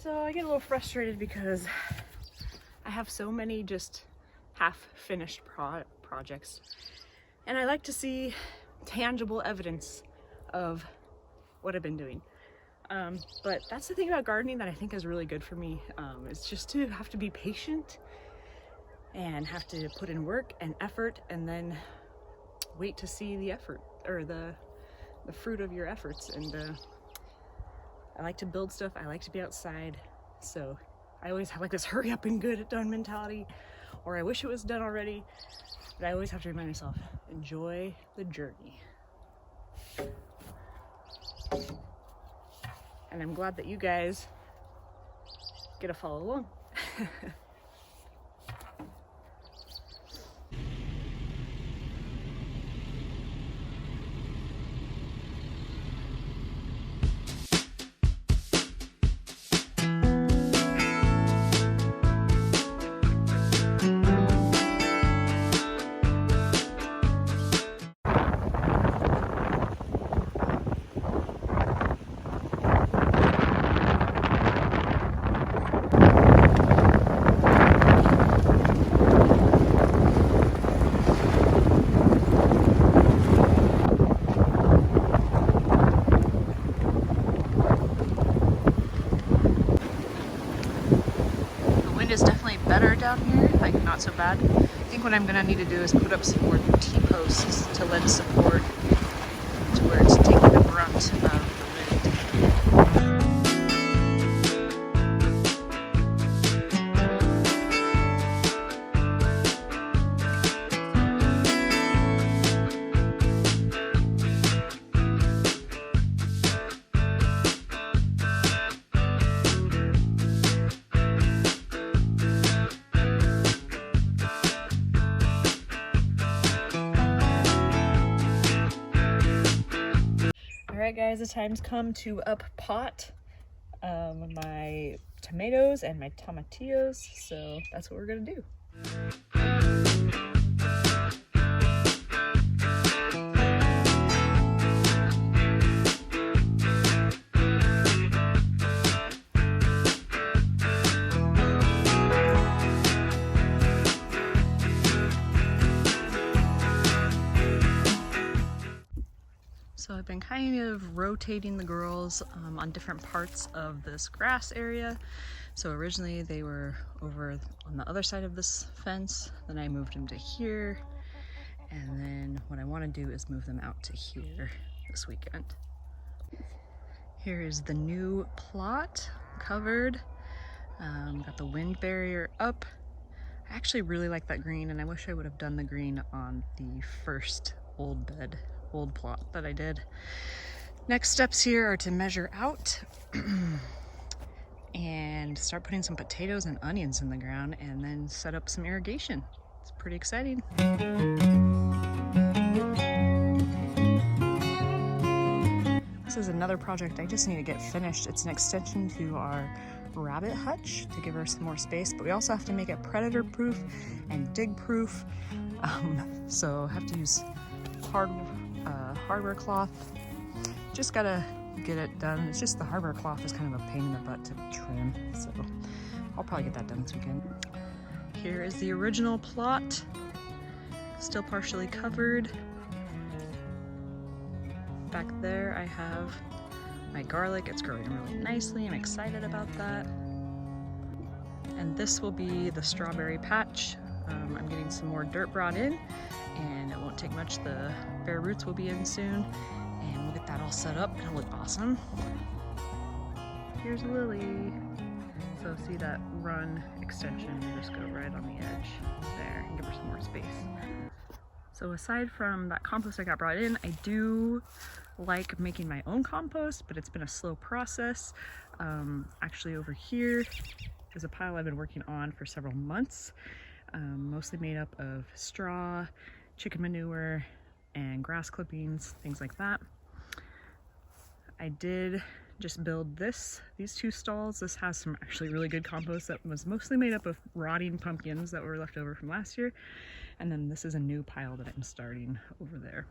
So I get a little frustrated because I have so many just half-finished projects, and I like to see tangible evidence of what I've been doing. But that's the thing about gardening that I think is really good for me. It's just to have to be patient and have to put in work and effort, and then wait to see the effort or the fruit of your efforts. And I like to build stuff. I like to be outside, so I always have like this hurry up and get it done mentality, or I wish it was done already. But I always have to remind myself, enjoy the journey. And I'm glad that you guys get to follow along. Is definitely better down here, like not so bad. I think what I'm gonna need to do is put up some more T-posts to lend support to where it's taking the brunt of the wind. Alright guys, the time's come to up pot my tomatoes and my tomatillos, so that's what we're gonna do. So I've been kind of rotating the girls on different parts of this grass area. So originally they were over on the other side of this fence, then I moved them to here, and then what I want to do is move them out to here this weekend. Here is the new plot covered, got the wind barrier up. I actually really like that green, and I wish I would have done the green on the first old plot that I did. Next steps here are to measure out and start putting some potatoes and onions in the ground, and then set up some irrigation. It's pretty exciting. This is another project I just need to get finished. It's an extension to our rabbit hutch to give her some more space, but we also have to make it predator proof and dig proof. So I have to use hardware cloth. Just gotta get it done. It's just the hardware cloth is kind of a pain in the butt to trim, so I'll probably get that done this weekend. Here is the original plot, still partially covered. Back there I have my garlic. It's growing really nicely. I'm excited about that. And this will be the strawberry patch. I'm getting some more dirt brought in, and it won't take much. The bare roots will be in soon, and we'll get that all set up. It'll look awesome. Here's Lily. So see that run extension, you just go right on the edge there and give her some more space. So aside from that compost I got brought in, I do like making my own compost, but it's been a slow process. Actually over here is a pile I've been working on for several months, mostly made up of straw, chicken manure, and grass clippings, things like that. I did just build these two stalls. This has some actually really good compost that was mostly made up of rotting pumpkins that were left over from last year. And then this is a new pile that I'm starting over there.